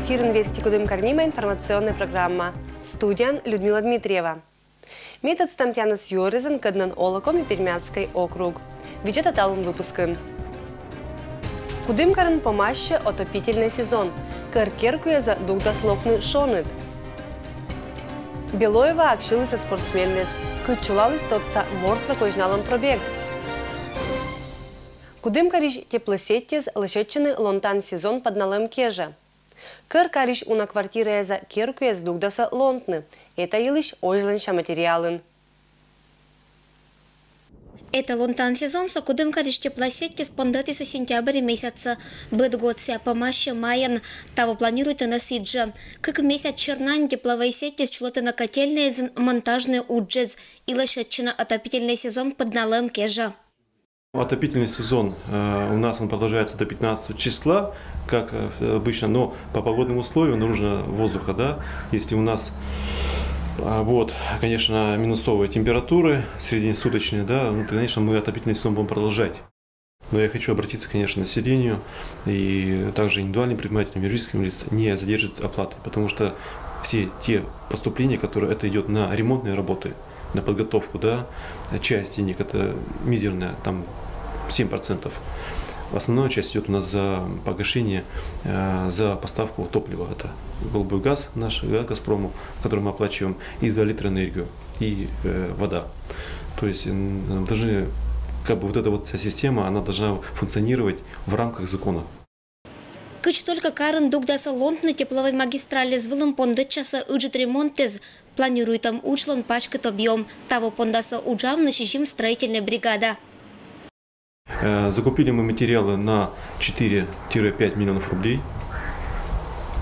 Эфир «Инвести Кудымкар-Нима» информационная программа. Студия Людмила Дмитриева. Метод Стамтянас Юризен, Каднан Олаком и Пермяцкий округ. Бюджет оталым выпуском. Кудымкарын помаще отопительный сезон. Кыркеркуя за дугдаслокны шонит. Белоева акшилыся спортсменлес. Кычулалыс тотса морсла кожналым пробег. Кудымкариш теплосетез лышеччыны лонтан сезон под налым кеже. Кыркариш уна квартира за керкуя с дугдаса лонтны. Это илыш ойзланша материалын. Это лонтан сезон со Кудымкариш теплосетез пондати со сентября месяца. Быт год ся помаще маян. Того планирует на сиджа. Как в месяц чернань тепловой сети чулоты на котельные монтажные уджез. И лышеччына отопительный сезон под налым кежа. Отопительный сезон у нас он продолжается до 15 числа, как обычно, но по погодным условиям нужно воздуха, да. Если у нас конечно, минусовые температуры среднесуточные, да, то, конечно, мы отопительный сезон будем продолжать. Но я хочу обратиться, конечно, к населению и также индивидуальным предпринимателям, юридическим лицам не задерживать оплаты, потому что все те поступления, которые это идет на ремонтные работы, на подготовку, да, часть денег это мизерная, там 7%. Основная часть идет у нас за погашение, за поставку топлива. Это голубой газ наш, Газпрому, который мы оплачиваем, и за электроэнергию, и вода. То есть должны, вот эта вот вся система, она должна функционировать в рамках закона. Кыч только Карен дугдаса лонтны тепловой магистрали с вылым понда часа уджит ремонтез. Планирует там учлон пачкать объем. Того пондаса уджав на щищим строительная бригада. Закупили мы материалы на 4-5 миллионов рублей.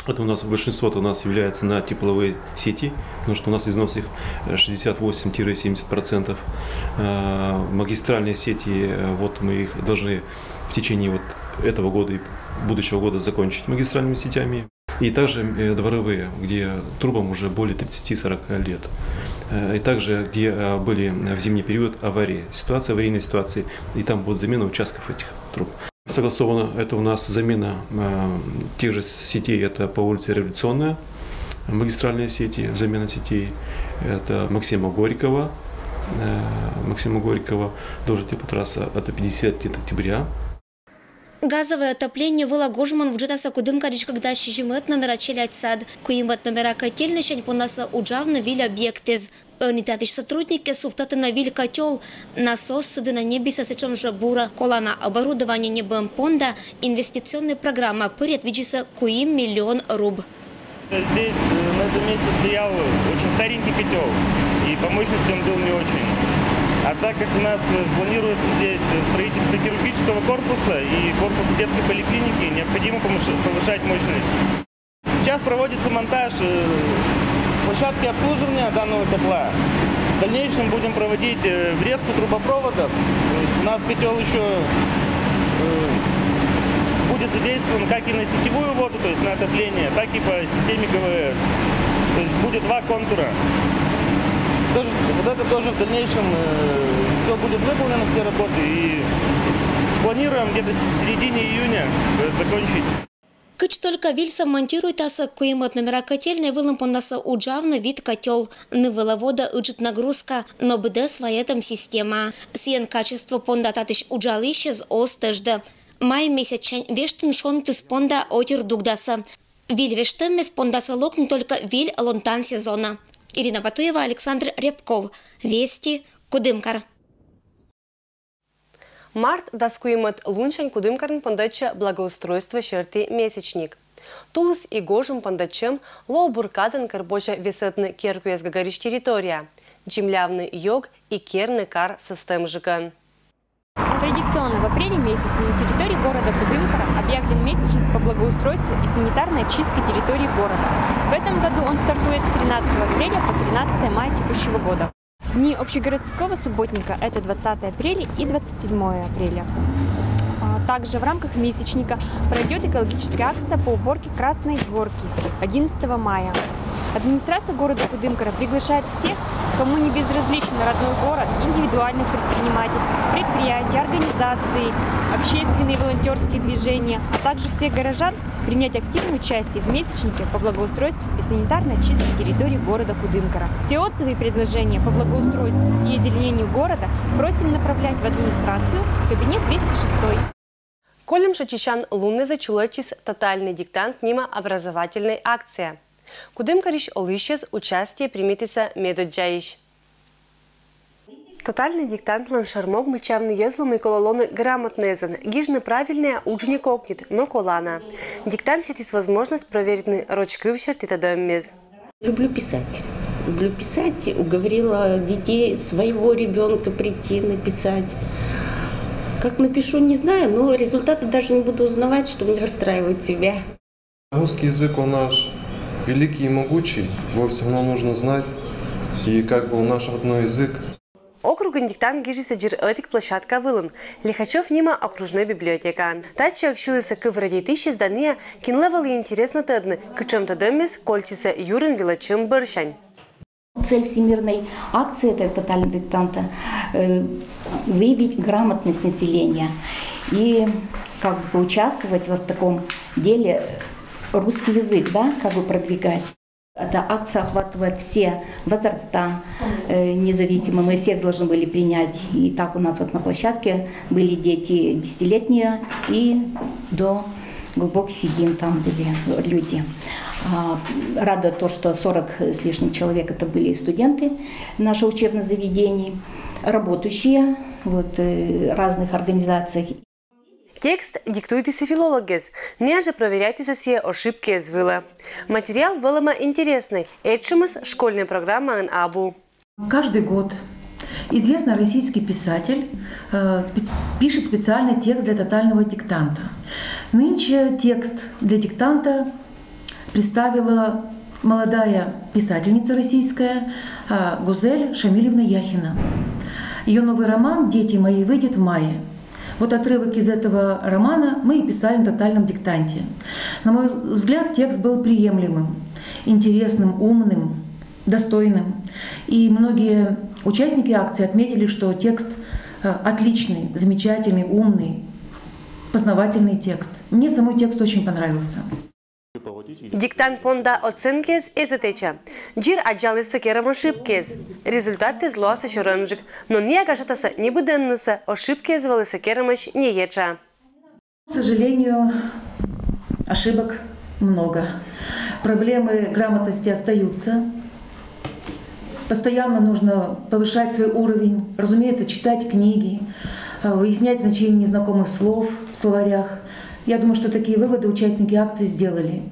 Это у нас большинство у нас является на тепловые сети, потому что у нас износ их 68-70%. Магистральные сети, вот мы их должны в течение вот этого года и будущего года закончить магистральными сетями. И также дворовые, где трубам уже более 30-40 лет. И также, где были в зимний период аварии, аварийные ситуации, и там будет замена участков этих труб. Согласовано это у нас замена тех же сетей, это по улице Революционная, магистральные сети, замена сетей, это Максима Горького, тоже теплотрасса, это 50 октября. Газовое отопление было гожман в джетаса Кудымкариш, когда щижимет номера челять сад. Куимет номера котельничань по нас уджавна виль объектез. Унитатыш сотрудники суфтаты на виль котел. Насос суды на небе сосечом жабура. Колана оборудование небом понда. Инвестиционная программа предвидится куим миллион руб. Здесь на этом месте стоял очень старенький котел. И по мощности он был не очень. А так как у нас планируется здесь строительство хирургического корпуса и корпуса детской поликлиники, необходимо повышать мощность. Сейчас проводится монтаж площадки обслуживания данного котла. В дальнейшем будем проводить врезку трубопроводов. То есть у нас котел еще будет задействован как и на сетевую воду, то есть на отопление, так и по системе ГВС. То есть будет два контура. Вот это тоже в дальнейшем все будет выполнено, все работы, и планируем где-то к середине июня закончить. Кыч только вильса монтирует аса куимот номера котельной вылым пондаса уджавна вид котел. Нывыла вода уджит нагрузка, но быда своя там система. Сиен качество понда татыш уджалище с остежда. Май месячань вештын шонты с понда отер дугдаса. Виль вештым с пондаса локн только виль лонтан сезона. Ирина Батуева, Александр Рябков. Вести, Кудымкар. Март даскуемат лунчань Кудымкарын пондача благоустройство черты месячник. Тулыс и гожим пондачем лоубуркаден карбоча весетны керкуез гагариш территория. Джимлявный йог и керны кар систем жиган. Традиционно в апреле месяце на территории города Кудымкара объявлен месячник по благоустройству и санитарной очистке территории города. В этом году он стартует с 13 апреля по 13 мая текущего года. Дни общегородского субботника – это 20 апреля и 27 апреля. Также в рамках месячника пройдет экологическая акция по уборке Красной горки 11 мая. Администрация города Кудымкара приглашает всех, кому не безразличен родной город, индивидуальных предпринимателей, предприятий, организаций, общественные и волонтерские движения, а также всех горожан принять активное участие в месячнике по благоустройству и санитарной очистке территории города Кудымкара. Все отзывы и предложения по благоустройству и озеленению города просим направлять в администрацию, кабинет 206. Колем шачищан лунны зачулачис тотальный диктант нима образовательной акция. Кудымкариш олышес участие примитиса медоджаиш. Тотальный диктант ланшармог мычавны езлом и кололоны грамотнезан, гижны правильные учни кокнет, но колана. Диктант чатис возможность проверить рочки в черте тадаммез. Люблю писать. Люблю писать. Уговорила детей своего ребенка прийти написать. Как напишу, не знаю, но результаты даже не буду узнавать, чтобы не расстраивать себя. Русский язык, он наш великий и могучий, его все равно нужно знать. И как бы он наш родной язык. Округ диктант гижиса джир этик площадка вылын. Лихачев нима окружной библиотека. Тачи акшилися к врадейтищи здания кинлевел и интересно тедны, к чем-то демес кольчиса юрин вилачим борщань. Цель всемирной акции этого тотального диктанта выявить грамотность населения и как бы участвовать в таком деле русский язык, да, как бы продвигать. Эта акция охватывает все возраста, независимо, мы всех должны были принять. И так у нас вот на площадке были дети 10-летние и до глубоких седин там были люди. Радует то, что 40 с лишним человек это были студенты наших учебных заведений, работающие вот, разных организациях. Текст диктуйтеся филологез, неже проверяйтеся все ошибки из вылы. Материал вылома интересный, этшимус школьная программа НАБУ. Каждый год известный российский писатель пишет специальный текст для тотального диктанта. Нынче текст для диктанта представила молодая писательница российская Гузель Шамилевна Яхина. Ее новый роман «Дети мои» выйдет в мае. Вот отрывок из этого романа мы и писали на тотальном диктанте. На мой взгляд, текст был приемлемым, интересным, умным, достойным. И многие участники акции отметили, что текст отличный, замечательный, умный, познавательный текст. Мне самой текст очень понравился. Диктант понда оценкез эзетеча. Джир аджалысы керам ошибкез. Результаты злоаса шоранжик. Но не агашатаса не буденнысы ошибкез валысы керамаш не еча. К сожалению, ошибок много. Проблемы грамотности остаются. Постоянно нужно повышать свой уровень. Разумеется, читать книги, выяснять значение незнакомых слов в словарях. Я думаю, что такие выводы участники акции сделали.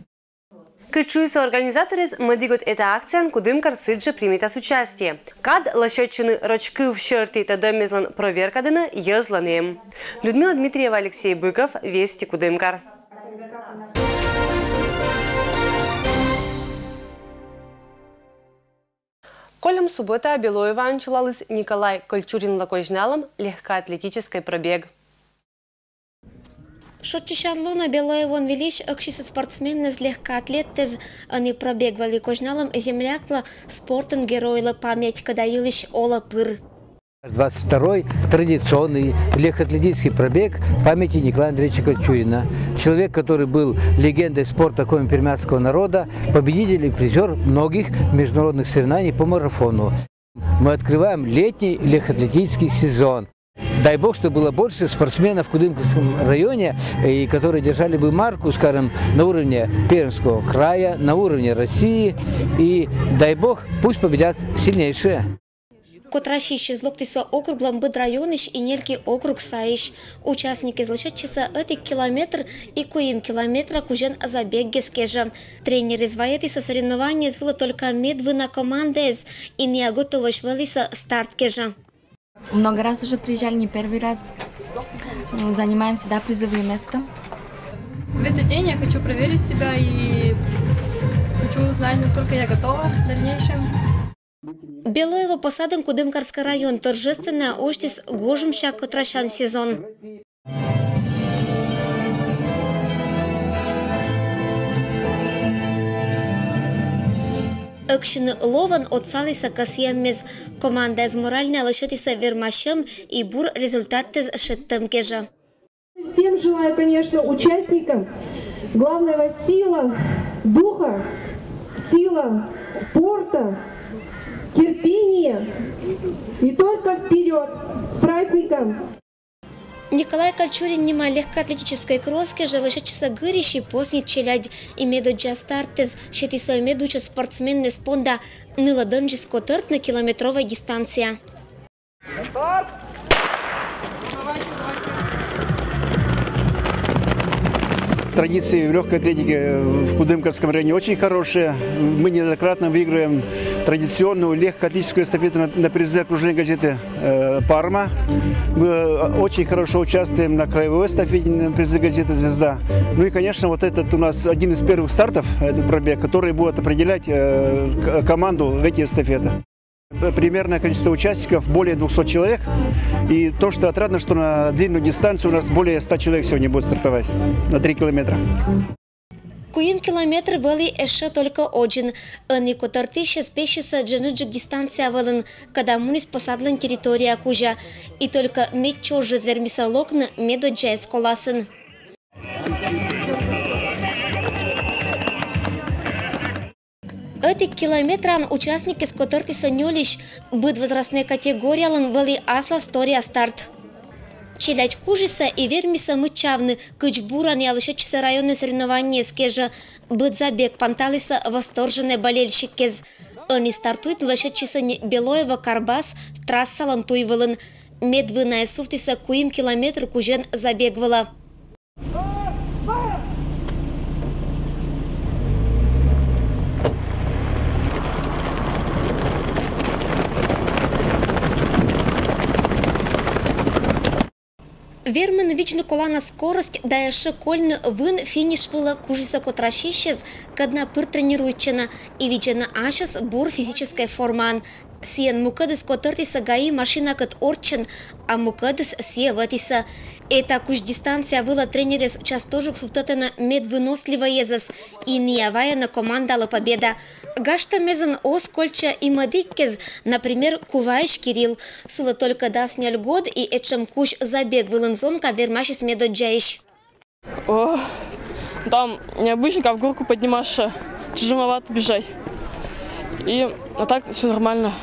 Кычуйся организаторы медигот эта акция Кудымкар сыджи примитас участие. Кад лощечины рочки в щерти тадамезлан проверка дына езланем. Людмила Дмитриева, Алексей Быков, Вести Кудымкар. Колем суббота Белоева анчулалыс Николай Кольчурин лакojналом легкоатлетический пробег. Шотчищанлуна Белоевон Велиш акшиса спортсмены с легкоатлеттез, они пробегвали кожналом землякла спортен геройла память, когда илищ ола пыр. 22-й традиционный легкоатлетический пробег памяти Николая Андреевича Кольчурина. Человек, который был легендой спорта коми-пермяцкого народа, победитель и призер многих международных соревнований по марафону. Мы открываем летний легкоатлетический сезон. Дай бог, чтобы было больше спортсменов в Кудымкарском районе, и которые держали бы марку, скажем, на уровне Пермского края, на уровне России. И дай бог, пусть победят сильнейшие. Котращище злоктиса округ Ламбыд районыш и нельки округ Саиш. Участники злочатчиса этих километр и куим километра кужен забег гескежа. Тренер изваетиса соревнования звало только медвы на командез и не готово швелиса старт кежа. Много раз уже приезжали, не первый раз. Занимаем всегда призовые места. В этот день я хочу проверить себя и хочу узнать, насколько я готова в дальнейшем. Белоева посаден Кудымкарский район торжественная оштис гожимща котращан сезон. Акшины лован отсалиса касьяммез. Команда из моральной лошадиса вермашем и бур результаты шеттем кежа. Всем желаю, конечно, участникам главного сила духа, сила спорта, терпение и только вперед с праздником! Николай Кальчурин нема легкоатлетической кроске желышечса гырищи поснит челядь и медоджа стартез, шетиса медуча спортсменны спонда ныладанжиско тырт на километровой дистанция. Традиции в легкой атлетике в Кудымкарском районе очень хорошие. Мы неоднократно выигрываем традиционную легкоатлетическую эстафету на призы окружной газеты «Парма». Мы очень хорошо участвуем на краевой эстафете на призы газеты «Звезда». Ну и, конечно, вот этот у нас один из первых стартов, этот пробег, который будет определять команду в эти эстафеты. Примерное количество участников более 200 человек. И то, что отрадно, что на длинную дистанцию у нас более 100 человек сегодня будет стартовать на 3 километра. Куим километр вели еще только один. Нико тартище спешится дженуджик дистанция велен, когда мунис посадлен территория кужа. И только мед чужи звермиса локна медоджай сколасен. Эти километран участники скотертиса нюлищ быт возрастной категориялан вели асла стория старт. Челядь кужиса и вермиса мычавны, кычбуран и алышечиса районные соревнования скежа, быт забег панталиса восторженные болельщикез. Они стартуют лышечиса Белоева Карбас, трасса лантуйвелен. Медвыная суфтиса куим километр кужен забегвала. Вермен вечно колана скорость, да еще кольно вын финиш вела кужиса котращищез, когда пыр тренируется и виджена ашес бур физической форман. Сиен мукадес котертиса гаи машина кот орчен, а мукадес сие ватиса. Эта куш дистанция была тренерес частожук суфтатена медвыносливо езас и неявая на командала победа. Гашта мезен оскольча и мадиккез, например, Куваиш Кирилл. Сыла только да снял год и этчем куш забег вылынзонка вермашис медоджаиш. О, там необычно, как в горку поднимаешь, тяжеловато бежать. А так все нормально.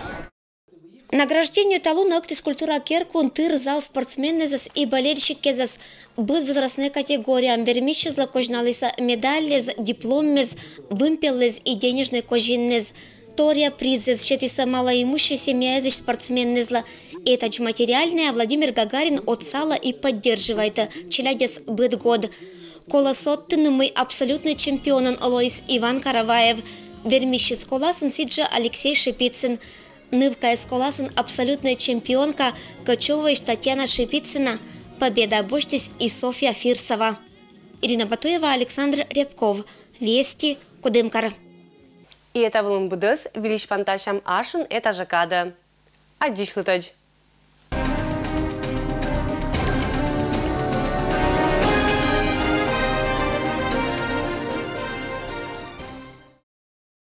Награждению талона актискультура керкун тыр зал спортсменнезас и болельщикезас быт возрастной категориям вермищезла кожналиса медаллез, дипломмез, вымпеллез и денежный кожиннез. Тория призез, щетиса малоимущая семьязиш спортсменнезла. Это ж материальное Владимир Гагарин отсала и поддерживает, челядес быт год. Колосоттын мы абсолютный чемпионан Лоис Иван Караваев. Вермищец коласын сиджа Алексей Шипицын. Нывка эсколасын абсолютная чемпионка Кочевой Татьяна Шипицына, победа Боштис и Софья Фирсова. Ирина Батуева, Александр Рябков. Вести, Кудымкар. И это был Будес, Велич Панташам Ашин, это Жакада. Адиш Лутадж.